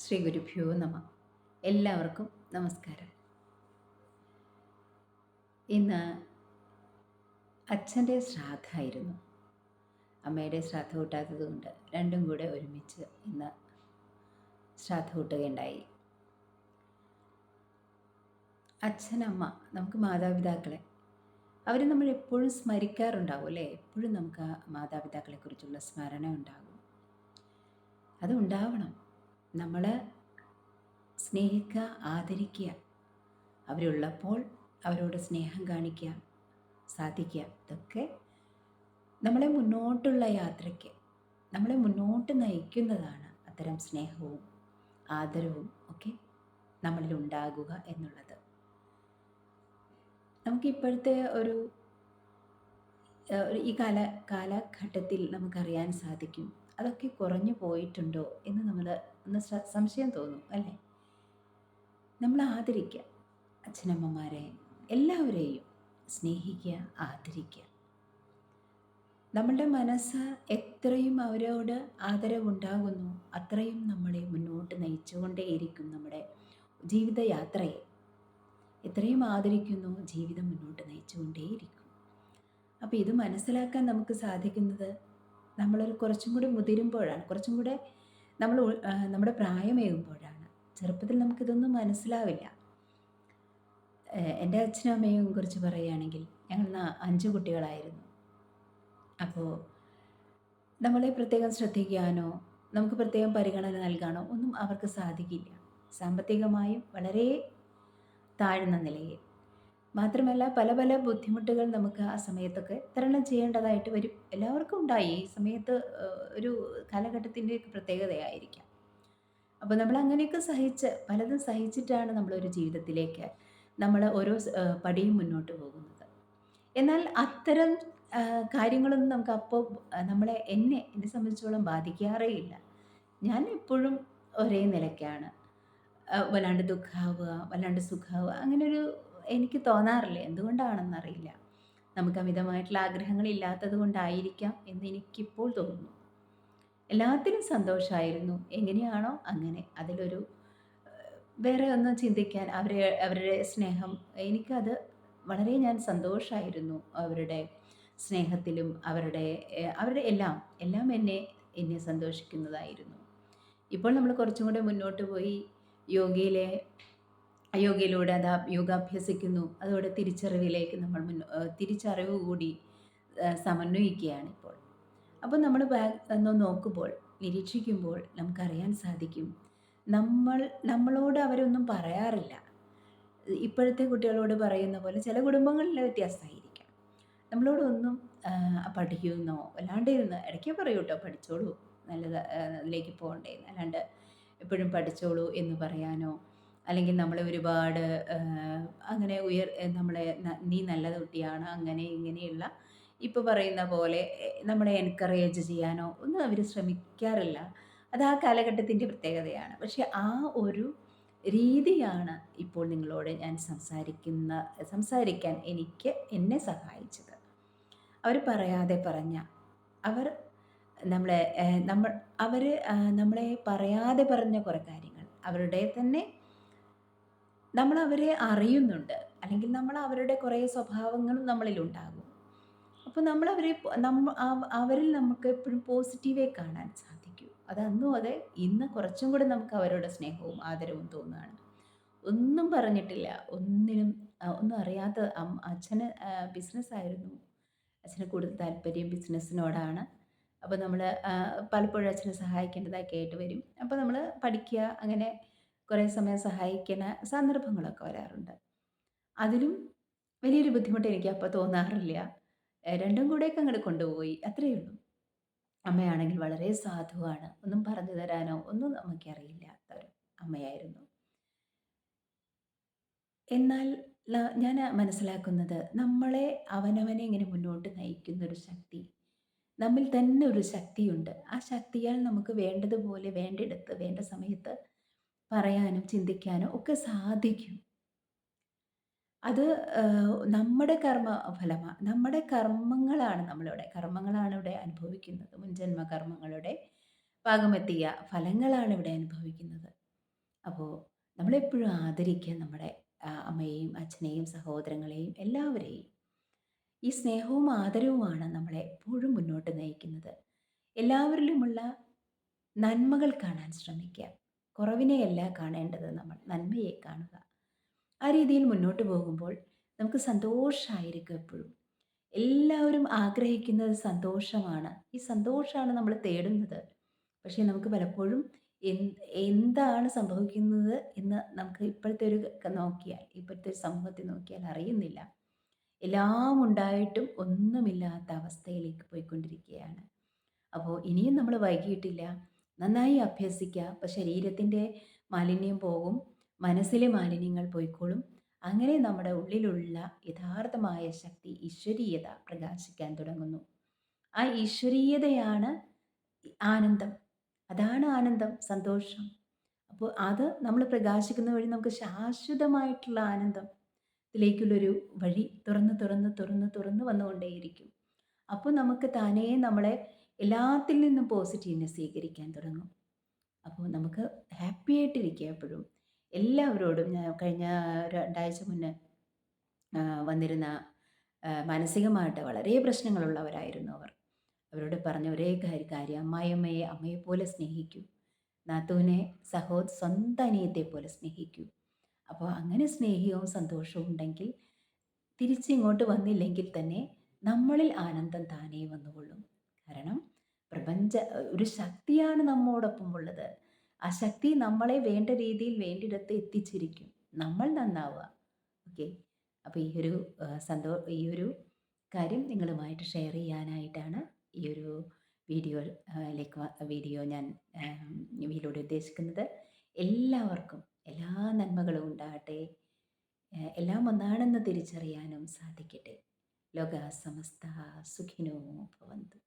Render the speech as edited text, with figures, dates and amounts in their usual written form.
ശ്രീ ഗുരുഭ്യോ നമ. എല്ലാവർക്കും നമസ്കാരം. ഇന്ന് അച്ഛൻ്റെ ശ്രാദ്ധമായിരുന്നു. അമ്മയുടെ ശ്രാദ്ധ കൂട്ടാത്തത് കൊണ്ട് രണ്ടും കൂടെ ഒരുമിച്ച് ഇന്ന് ശ്രാദ്ധ കൂട്ടുകയുണ്ടായി. അച്ഛനമ്മ, നമുക്ക് മാതാപിതാക്കളെ അവർ നമ്മൾ എപ്പോഴും സ്മരിക്കാറുണ്ടാവും അല്ലേ? എപ്പോഴും നമുക്ക് ആ മാതാപിതാക്കളെക്കുറിച്ചുള്ള സ്മരണ ഉണ്ടാകും. അതുണ്ടാവണം. നമ്മൾ സ്നേഹിക്കുക, ആദരിക്കുക, അവരുള്ളപ്പോൾ അവരോട് സ്നേഹം കാണിക്കുക, സാധിക്കുക. ഇതൊക്കെ നമ്മളെ മുന്നോട്ടുള്ള യാത്രയ്ക്ക്, നമ്മളെ മുന്നോട്ട് നയിക്കുന്നതാണ് അത്തരം സ്നേഹവും ആദരവും ഒക്കെ നമ്മളിൽ ഉണ്ടാകുക എന്നുള്ളത്. നമുക്കിപ്പോഴത്തെ ഈ കാലഘട്ടത്തിൽ നമുക്കറിയാൻ സാധിക്കും, അതൊക്കെ കുറഞ്ഞു പോയിട്ടുണ്ടോ എന്ന് ഒന്ന് സംശയം തോന്നും അല്ലേ? നമ്മൾ ആദരിക്കുക, അച്ഛനമ്മമാരെ എല്ലാവരെയും സ്നേഹിക്കുക, ആദരിക്കുക. നമ്മളുടെ മനസ്സ് എത്രയും അവരോട് ആദരവുണ്ടാകുന്നു, അത്രയും നമ്മളെ മുന്നോട്ട് നയിച്ചുകൊണ്ടേയിരിക്കും. നമ്മുടെ ജീവിതയാത്രയെ എത്രയും ആദരിക്കുന്നു, ജീവിതം മുന്നോട്ട് നയിച്ചുകൊണ്ടേയിരിക്കും. അപ്പോൾ ഇത് മനസ്സിലാക്കാൻ നമുക്ക് സാധിക്കുന്നത് നമ്മളൊരു കുറച്ചും കൂടി മുതിരുമ്പോഴാണ്, കുറച്ചും കൂടെ നമ്മുടെ പ്രായമേകുമ്പോഴാണ്. ചെറുപ്പത്തിൽ നമുക്കിതൊന്നും മനസ്സിലാവില്ല. എൻ്റെ അച്ഛനും അമ്മയും കുറിച്ച് പറയുകയാണെങ്കിൽ, ഞങ്ങൾ 5 കുട്ടികളായിരുന്നു. അപ്പോൾ നമ്മളെ പ്രത്യേകം ശ്രദ്ധിക്കാനോ നമുക്ക് പ്രത്യേകം പരിഗണന നൽകാനോ ഒന്നും അവർക്ക് സാധിക്കില്ല. സാമ്പത്തികമായും വളരെ താഴ്ന്ന നിലയിൽ. മാത്രമല്ല പല പല ബുദ്ധിമുട്ടുകൾ നമുക്ക് ആ സമയത്തൊക്കെ തരണം ചെയ്യേണ്ടതായിട്ട് വരും. എല്ലാവർക്കും ഉണ്ടായി. ഈ സമയത്ത് ഒരു കാലഘട്ടത്തിൻ്റെ പ്രത്യേകതയായിരിക്കാം. അപ്പോൾ നമ്മൾ അങ്ങനെയൊക്കെ പലതും സഹിച്ചിട്ടാണ് നമ്മളൊരു ജീവിതത്തിലേക്ക് നമ്മൾ ഓരോ പടിയും മുന്നോട്ട് പോകുന്നത്. എന്നാൽ അത്തരം കാര്യങ്ങളൊന്നും നമുക്ക് അപ്പോൾ എന്നെ സംബന്ധിച്ചോളം ബാധിക്കാറേ ഇല്ല. ഞാൻ എപ്പോഴും ഒരേ നിലയ്ക്കാണ്. വല്ലാണ്ട് ദുഃഖാവുക, വല്ലാണ്ട് സുഖാവുക, അങ്ങനൊരു എനിക്ക് തോന്നാറില്ല. എന്തുകൊണ്ടാണെന്നറിയില്ല. നമുക്ക് അമിതമായിട്ടുള്ള ആഗ്രഹങ്ങളില്ലാത്തത് കൊണ്ടായിരിക്കാം എന്ന് എനിക്കിപ്പോൾ തോന്നുന്നു. എല്ലാത്തിനും സന്തോഷമായിരുന്നു. എങ്ങനെയാണോ അങ്ങനെ. അതിലൊരു വേറെ ഒന്നും ചിന്തിക്കാൻ, അവരുടെ സ്നേഹം എനിക്കത് വളരെ ഞാൻ സന്തോഷമായിരുന്നു. അവരുടെ സ്നേഹത്തിലും അവരുടെ എല്ലാം എന്നെ സന്തോഷിക്കുന്നതായിരുന്നു. ഇപ്പോൾ നമ്മൾ കുറച്ചും കൂടെ മുന്നോട്ട് പോയി യോഗയിലൂടെ യോഗ അഭ്യസിക്കുന്നു. അതോടെ തിരിച്ചറിവിലേക്ക് നമ്മൾ തിരിച്ചറിവ് കൂടി സമന്വയിക്കുകയാണിപ്പോൾ. അപ്പോൾ നമ്മൾ ഒന്ന് നോക്കുമ്പോൾ, നിരീക്ഷിക്കുമ്പോൾ നമുക്കറിയാൻ സാധിക്കും, നമ്മളോട് അവരൊന്നും പറയാറില്ല. ഇപ്പോഴത്തെ കുട്ടികളോട് പറയുന്ന പോലെ ചില കുടുംബങ്ങളിൽ വ്യത്യാസമായിരിക്കാം. നമ്മളോടൊന്നും പഠിക്കുമെന്നോ അല്ലാണ്ട് ഇരുന്ന് ഇടയ്ക്ക് പറയൂ കേട്ടോ, പഠിച്ചോളൂ, അതിലേക്ക് പോകണ്ടേ, അല്ലാണ്ട് എപ്പോഴും പഠിച്ചോളൂ എന്ന് പറയാനോ, അല്ലെങ്കിൽ നമ്മളെ ഒരുപാട് അങ്ങനെ നീ നല്ല കുട്ടിയാണ്, അങ്ങനെ ഇങ്ങനെയുള്ള ഇപ്പോൾ പറയുന്ന പോലെ നമ്മളെ എൻകറേജ് ചെയ്യാനോ ഒന്നും അവർ ശ്രമിക്കാറില്ല. അത് ആ കാലഘട്ടത്തിൻ്റെ പ്രത്യേകതയാണ്. പക്ഷെ ആ ഒരു രീതിയാണ് ഇപ്പോൾ നിങ്ങളോട് ഞാൻ സംസാരിക്കാൻ എന്നെ സഹായിച്ചത്. അവർ പറയാതെ പറഞ്ഞ, അവർ നമ്മളെ നമ്മളെ പറയാതെ പറഞ്ഞ കുറേ കാര്യങ്ങൾ, അവരുടെ തന്നെ അവരെ അറിയുന്നുണ്ട്, അല്ലെങ്കിൽ അവരുടെ കുറേ സ്വഭാവങ്ങളും നമ്മളിലുണ്ടാകും. അപ്പോൾ അവരിൽ നമുക്ക് എപ്പോഴും പോസിറ്റീവേ കാണാൻ സാധിക്കൂ. അതന്നും അതെ, ഇന്ന് കുറച്ചും കൂടെ നമുക്ക് അവരോട് സ്നേഹവും ആദരവും തോന്നുകയാണ്. ഒന്നും പറഞ്ഞിട്ടില്ല, ഒന്നും അറിയാത്ത അച്ഛന് ബിസിനസ്സായിരുന്നു. അച്ഛന് കൂടുതൽ താല്പര്യം ബിസിനസ്സിനോടാണ്. അപ്പോൾ നമ്മൾ പലപ്പോഴും അച്ഛനെ സഹായിക്കേണ്ടതായി ആയിട്ട് വരും. അപ്പോൾ നമ്മൾ പഠിക്കുക, അങ്ങനെ കുറേ സമയം സഹായിക്കുന്ന സന്ദർഭങ്ങളൊക്കെ വരാറുണ്ട്. അതിലും വലിയൊരു ബുദ്ധിമുട്ട് എനിക്ക് അപ്പോൾ തോന്നാറില്ല. രണ്ടും കൂടെയൊക്കെ അങ്ങോട്ട് കൊണ്ടുപോയി, അത്രയേ ഉള്ളൂ. അമ്മയാണെങ്കിൽ വളരെ സാധുവാണ്. ഒന്നും പറഞ്ഞു തരാനോ ഒന്നും നമുക്കറിയില്ലാത്ത ഒരു അമ്മയായിരുന്നു. എന്നാൽ ഞാൻ മനസ്സിലാക്കുന്നത്, നമ്മളെ അവനവനെ ഇങ്ങനെ മുന്നോട്ട് നയിക്കുന്നൊരു ശക്തി, നമ്മിൽ തന്നെ ഒരു ശക്തിയുണ്ട്. ആ ശക്തിയാൽ നമുക്ക് വേണ്ടതുപോലെ, വേണ്ടിടത്ത്, വേണ്ട സമയത്ത് പറയാനും ചിന്തിക്കാനും ഒക്കെ സാധിക്കും. അത് നമ്മുടെ കർമ്മഫലമാണ്. നമ്മുടെ കർമ്മങ്ങളാണ് ഇവിടെ അനുഭവിക്കുന്നത്. മുൻജന്മ കർമ്മങ്ങളുടെ പാകമെത്തിയ ഫലങ്ങളാണ് ഇവിടെ അനുഭവിക്കുന്നത്. അപ്പോൾ നമ്മളെപ്പോഴും ആദരിക്കുക നമ്മുടെ അമ്മയെയും അച്ഛനെയും സഹോദരങ്ങളെയും എല്ലാവരെയും. ഈ സ്നേഹവും ആദരവുമാണ് നമ്മളെ എപ്പോഴും മുന്നോട്ട് നയിക്കുന്നത്. എല്ലാവരിലുമുള്ള നന്മകൾ കാണാൻ ശ്രമിക്കുക. കുറവിനെയല്ല കാണേണ്ടത് നമ്മൾ, നന്മയെ കാണുക. ആ രീതിയിൽ മുന്നോട്ട് പോകുമ്പോൾ നമുക്ക് സന്തോഷമായിരിക്കും എപ്പോഴും. എല്ലാവരും ആഗ്രഹിക്കുന്നത് സന്തോഷമാണ്. ഈ സന്തോഷമാണ് നമ്മൾ തേടുന്നത്. പക്ഷേ നമുക്ക് പലപ്പോഴും എന്താണ് സംഭവിക്കുന്നത് എന്ന് നമുക്ക് ഇപ്പോഴത്തെ ഒരു സമൂഹത്തെ നോക്കിയാൽ അറിയുന്നില്ല. എല്ലാം ഉണ്ടായിട്ടും ഒന്നുമില്ലാത്ത അവസ്ഥയിലേക്ക് പോയിക്കൊണ്ടിരിക്കുകയാണ്. അപ്പോൾ ഇനിയും നമ്മൾ വൈകിയിട്ടില്ല. നന്നായി അഭ്യസിക്കുക. അപ്പോൾ ശരീരത്തിൻ്റെ മാലിന്യം പോകും, മനസ്സിലെ മാലിന്യങ്ങൾ പോയിക്കോളും. അങ്ങനെ നമ്മുടെ ഉള്ളിലുള്ള യഥാർത്ഥമായ ശക്തി, ഈശ്വരീയത പ്രകാശിക്കാൻ തുടങ്ങുന്നു. ആ ഈശ്വരീയതയാണ് ആനന്ദം. അതാണ് ആനന്ദം, സന്തോഷം. അപ്പോൾ അത് നമ്മൾ പ്രകാശിക്കുന്ന വഴി നമുക്ക് ശാശ്വതമായിട്ടുള്ള ആനന്ദത്തിലേക്കുള്ളൊരു വഴി തുറന്ന് വന്നുകൊണ്ടേയിരിക്കും. അപ്പോൾ നമുക്ക് താനേ നമ്മളെ എല്ലാത്തിൽ നിന്നും പോസിറ്റീവിനെ സ്വീകരിക്കാൻ തുടങ്ങും. അപ്പോൾ നമുക്ക് ഹാപ്പി ആയിട്ടിരിക്കുക എപ്പോഴും. എല്ലാവരോടും ഞാൻ കഴിഞ്ഞ 2 ആഴ്ച മുന്നേ വന്നിരുന്ന മാനസികമായിട്ട് വളരെ പ്രശ്നങ്ങളുള്ളവരായിരുന്നു അവർ. അവരോട് പറഞ്ഞ ഒരേ കാര്യം അമ്മായിയമ്മയെ അമ്മയെപ്പോലെ സ്നേഹിക്കൂ. നാത്തൂനെ സ്വന്തം അനിയത്തെ പോലെ സ്നേഹിക്കൂ. അപ്പോൾ അങ്ങനെ സ്നേഹവും സന്തോഷവും ഉണ്ടെങ്കിൽ തിരിച്ചിങ്ങോട്ട് വന്നില്ലെങ്കിൽ തന്നെ നമ്മളിൽ ആനന്ദം താനേ വന്നുകൊള്ളും. കാരണം ഒരു ശക്തിയാണ് നമ്മോടൊപ്പം ഉള്ളത്. ആ ശക്തി നമ്മളെ വേണ്ട രീതിയിൽ വേണ്ടിയിടത്ത് എത്തിച്ചിരിക്കും. നമ്മൾ നന്നാവുക. ഓക്കെ. അപ്പോൾ ഈ ഒരു കാര്യം നിങ്ങളുമായിട്ട് ഷെയർ ചെയ്യാനായിട്ടാണ് ഈ ഒരു വീഡിയോ ഞാൻ ഇതിലൂടെ ഉദ്ദേശിക്കുന്നത്. എല്ലാവർക്കും എല്ലാ നന്മകളും ഉണ്ടാകട്ടെ. എല്ലാം ഒന്നാണെന്ന് തിരിച്ചറിയാനും സാധിക്കട്ടെ. ലോകാ സമസ്ത സുഖിനോ ഭവന്തു.